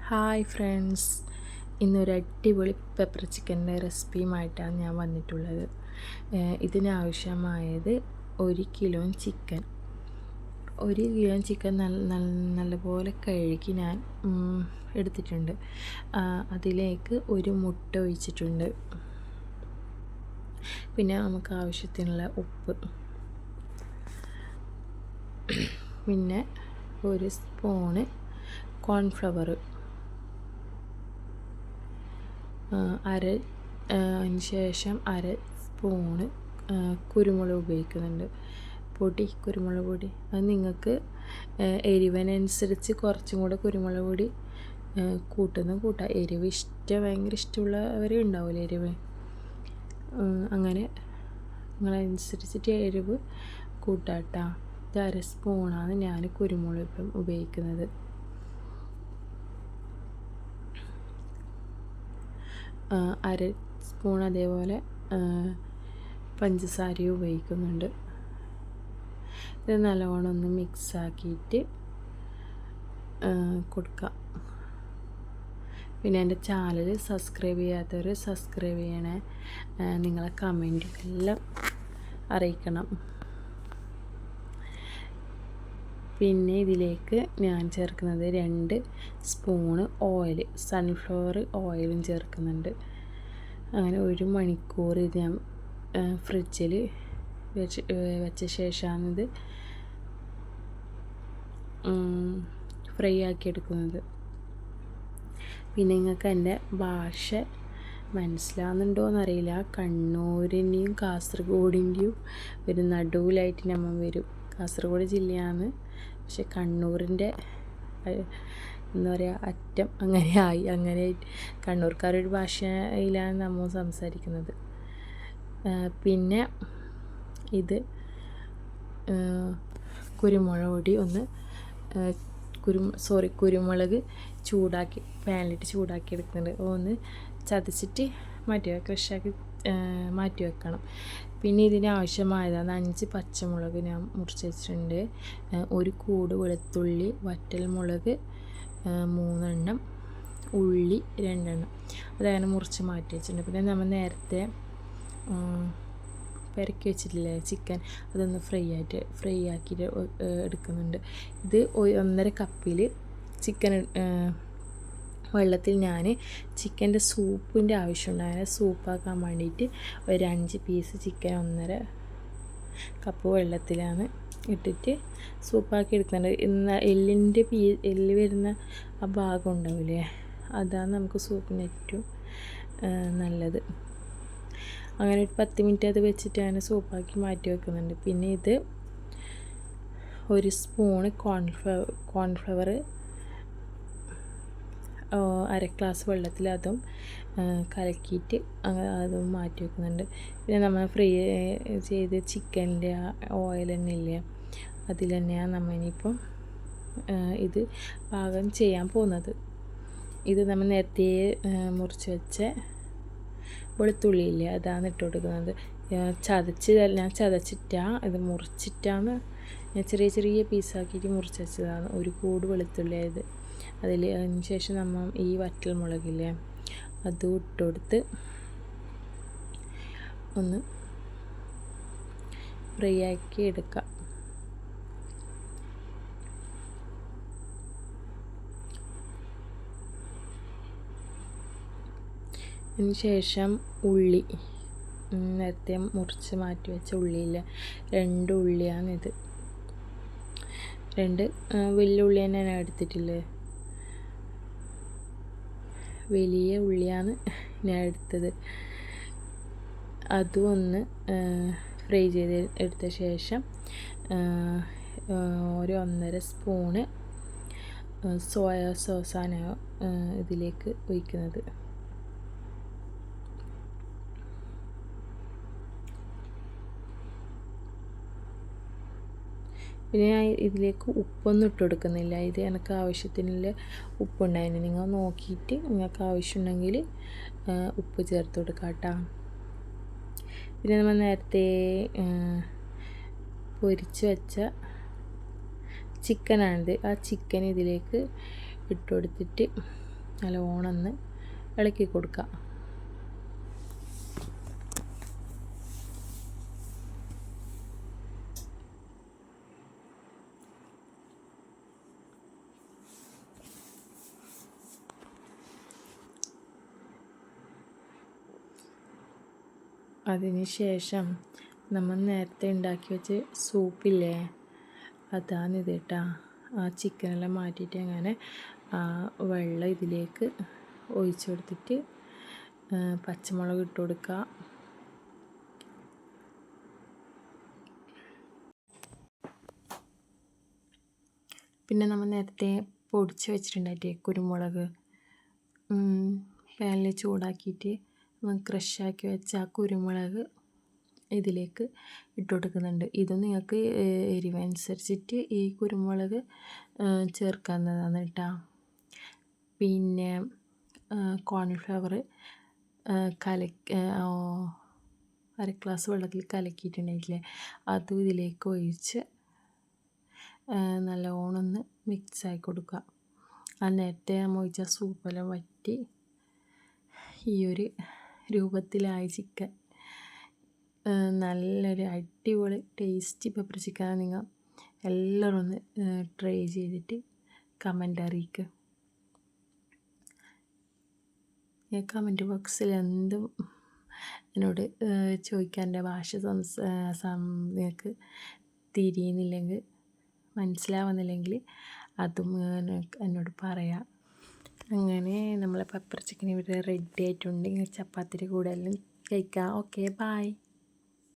Hi friends, ഇന്നൊരു അടിപൊളി pepper ചിക്കൻ്റെ റെസിപ്പിയുമായിട്ടാണ് ഞാൻ വന്നിട്ടുള്ളത്. ഇതിനാവശ്യമായത് 1 കിലോ ചിക്കൻ. 1 കിലോ ചിക്കൻ നല്ലപോലെ കഴുകി ഞാൻ എടുത്തിട്ടുണ്ട്. അതിലേക്ക് ഒരു മുട്ട ഒഴിച്ചിട്ടുണ്ട്. പിന്നെ നമുക്ക് ആവശ്യത്തിനുള്ള ഉപ്പ്, പിന്നെ 1 സ്പൂണ് കോൺഫ്ലവർ, അതിന് ശേഷം 1/2 സ്പൂണ് കുരുമുളക് ഉപയോഗിക്കുന്നുണ്ട്, പൊടി കുരുമുളക് പൊടി. അത് നിങ്ങൾക്ക് എരിവിനനുസരിച്ച് കുറച്ചും കൂടെ കുരുമുളക് പൊടി കൂട്ടാം. എരിവ് ഭയങ്കര ഇഷ്ടമുള്ളവർ ഉണ്ടാവില്ല എരിവ്, അങ്ങനെ നിങ്ങളനുസരിച്ചിട്ട് എരിവ് കൂട്ടാട്ടോ. ഇത് 1/2 സ്പൂണാണ് ഞാൻ കുരുമുളക് ഉപയോഗിക്കുന്നത്. 1/2 സ്പൂൺ അതേപോലെ പഞ്ചസാരയും ഉപയോഗിക്കുന്നുണ്ട്. ഇത് നല്ലോണം ഒന്ന് മിക്സാക്കിയിട്ട് കൊടുക്കാം. പിന്നെ എൻ്റെ ചാനൽ സബ്സ്ക്രൈബ് ചെയ്യാത്തവർ സബ്സ്ക്രൈബ് ചെയ്യണേ. നിങ്ങളെ കമൻറ്റ് എല്ലാം അറിയിക്കണം. പിന്നെ ഇതിലേക്ക് ഞാൻ ചേർക്കുന്നത് 2 സ്പൂണ് ഓയിൽ, സൺഫ്ലവർ ഓയിലും ചേർക്കുന്നുണ്ട്. അങ്ങനെ 1 മണിക്കൂർ ഇത് ഞാൻ ഫ്രിഡ്ജിൽ വെച്ച ശേഷമാണിത് ഫ്രൈ ആക്കി എടുക്കുന്നത്. പിന്നെ നിങ്ങൾക്ക് എൻ്റെ ഭാഷ മനസ്സിലാവുന്നുണ്ടോയെന്നറിയില്ല. കണ്ണൂരിൻ്റെയും കാസർഗോഡിൻ്റെയും ഒരു നടുവിലായിട്ട് നമ്മൾ വരും. കാസർഗോഡ് ജില്ലയാണ്, പക്ഷെ കണ്ണൂരിൻ്റെ എന്താ പറയുക അറ്റം അങ്ങനെ കണ്ണൂർക്കാരൊരു ഭാഷയിലാണ് നമ്മൾ സംസാരിക്കുന്നത്. പിന്നെ ഇത് കുരുമുളക് പാനിലിട്ട് ചൂടാക്കി എടുക്കുന്നുണ്ട്. ഒന്ന് ചതച്ചിട്ട് ക്രഷാക്കി മാറ്റി വെക്കണം. പിന്നെ ഇതിന് ആവശ്യമായതാണ് 5 പച്ചമുളക് ഞാൻ മുറിച്ച് വെച്ചിട്ടുണ്ട്, 1 കൂട് വെളുത്തുള്ളി, വറ്റൽമുളക് 3 എണ്ണം, ഉള്ളി 2 എണ്ണം, അതങ്ങനെ മുറിച്ച് മാറ്റി വെച്ചിട്ടുണ്ട്. പിന്നെ നമ്മൾ നേരത്തെ പെരക്കി വെച്ചിട്ടില്ലേ ചിക്കൻ, അതൊന്ന് ഫ്രൈ ആക്കിയിട്ട് എടുക്കുന്നുണ്ട്. ഇത് 1.5 കപ്പിൽ ചിക്കൻ വെള്ളത്തിൽ ഞാൻ ചിക്കൻ്റെ സൂപ്പിൻ്റെ ആവശ്യമുണ്ട്. അങ്ങനെ സൂപ്പാക്കാൻ വേണ്ടിയിട്ട് ഒരു 5 പീസ് ചിക്കൻ 1.5 കപ്പ് വെള്ളത്തിലാണ് ഇട്ടിട്ട് സൂപ്പാക്കി എടുക്കുന്നുണ്ട്. എല്ല് വരുന്ന ആ ഭാഗം ഉണ്ടാവില്ലേ, അതാണ് നമുക്ക് സൂപ്പിന് ഏറ്റവും നല്ലത്. അങ്ങനെ ഒരു 10 മിനിറ്റ് അത് വെച്ചിട്ട് അങ്ങനെ സൂപ്പാക്കി മാറ്റി വെക്കുന്നുണ്ട്. പിന്നെ ഇത് 1 സ്പൂണ് കോൺഫ്ലവർ 1/2 ഗ്ലാസ് വെള്ളത്തിൽ അതും കലക്കിയിട്ട് അതും മാറ്റി വെക്കുന്നുണ്ട്. പിന്നെ നമ്മൾ ഫ്രൈ ചെയ്ത് ചിക്കൻ്റെ ഓയിൽ തന്നെ ഇല്ലേ, അതിൽ തന്നെയാണ് നമ്മൾ ഇനിയിപ്പം ഇത് പാകം ചെയ്യാൻ പോകുന്നത്. ഇത് നമ്മൾ നേരത്തെ മുറിച്ച് വെച്ച വെളുത്തുള്ളി ഇല്ലേ, അതാണ് ഇട്ട് കൊടുക്കുന്നത്. ഞാൻ ചതച്ചിട്ടാണ് ഇത് മുറിച്ചിട്ടാണ് ഞാൻ ചെറിയ പീസാക്കിയിട്ട് മുറിച്ച് വെച്ചതാണ്. 1 കൂട് വെളുത്തുള്ളി ആയത്. അതിന് ശേഷം നമ്മൾ ഈ വറ്റൽമുളകില്ലേ അതും ഇട്ട് കൊടുത്ത് ഒന്ന് ഫ്രൈ ആക്കി എടുക്കാം. അതിന് ശേഷം ഉള്ളി, നേരത്തെ മുറിച്ച് മാറ്റി വെച്ച ഉള്ളിയില്ല, 2 ഉള്ളിയാണിത്. 2 വലിയ ഉള്ളി തന്നെ ഞാൻ എടുത്തിട്ടില്ലേ, വലിയ ഉള്ളിയാണ് ഞാൻ എടുത്തത്. അതും ഒന്ന് ഫ്രൈ ചെയ്ത് എടുത്ത ശേഷം 1.5 സ്പൂണ് സോയാ സോസാണ് ഇതിലേക്ക് ഒഴിക്കുന്നത്. പിന്നെ ഞാൻ ഇതിലേക്ക് ഉപ്പൊന്നും ഇട്ട് കൊടുക്കുന്നില്ല. ഇത് എനിക്ക് ആവശ്യത്തിനുള്ള ഉപ്പുണ്ടായിരുന്നു. നിങ്ങൾ നോക്കിയിട്ട് നിങ്ങൾക്ക് ആവശ്യമുണ്ടെങ്കിൽ ഉപ്പ് ചേർത്ത് കൊടുക്കാം കേട്ടോ. പിന്നെ നമ്മൾ നേരത്തെ പൊരിച്ച് വെച്ച ചിക്കനാണിത്. ആ ചിക്കൻ ഇതിലേക്ക് ഇട്ട് കൊടുത്തിട്ട് നല്ലോണം ഒന്ന് ഇളക്കി കൊടുക്കുക. അതിന് ശേഷം നമ്മൾ നേരത്തെ ഉണ്ടാക്കി വെച്ച് സൂപ്പില്ലേ, അതാണിത് കേട്ടോ. ആ ചിക്കനെല്ലാം മാറ്റിയിട്ട് അങ്ങനെ ആ വെള്ളം ഇതിലേക്ക് ഒഴിച്ചു കൊടുത്തിട്ട് പച്ചമുളക് ഇട്ട് കൊടുക്കുക. പിന്നെ നമ്മൾ നേരത്തെ പൊടിച്ച് വെച്ചിട്ടുണ്ടായിട്ടേ കുരുമുളക് പാനിൽ ചൂടാക്കിയിട്ട് ക്രഷാക്കി വെച്ച ആ കുരുമുളക് ഇതിലേക്ക് ഇട്ട് കൊടുക്കുന്നുണ്ട്. ഇത് നിങ്ങൾക്ക് എരിവനുസരിച്ചിട്ട് ഈ കുരുമുളക് ചേർക്കാവുന്നതാണ് കേട്ടോ. പിന്നെ കോൺഫ്ലവർ അര ഗ്ലാസ് വെള്ളത്തിൽ കലക്കിയിട്ടുണ്ടായിട്ടില്ലേ, അതും ഇതിലേക്ക് ഒഴിച്ച് നല്ലോണം ഒന്ന് മിക്സാക്കി കൊടുക്കുക. ആ നേരത്തെ നമ്മൾ ഒഴിച്ച സൂപ്പെല്ലാം വറ്റി ഈ ഒരു രൂപത്തിലായി ചിക്കൻ. നല്ലൊരു അടിപൊളി ടേസ്റ്റി പെപ്പർ ചിക്കനാണ്. നിങ്ങൾ എല്ലാവരും ഒന്ന് ട്രൈ ചെയ്തിട്ട് കമൻ്റ് അറിയിക്കുക. കമൻറ്റ് ബോക്സിൽ എന്തും എന്നോട് ചോദിക്കാൻ, എൻ്റെ ഭാഷ നിങ്ങൾക്ക് തിരിയുന്നില്ലെങ്കിൽ, മനസ്സിലാവുന്നില്ലെങ്കിൽ അതും എന്നോട് പറയാം. അങ്ങനെ നമ്മളെ പെപ്പർ ചിക്കൻ ഇവിടെ റെഡി ആയിട്ടുണ്ട്. ചപ്പാത്തിയുടെ കൂടെ എല്ലാം കഴിക്കാം. Okay, by.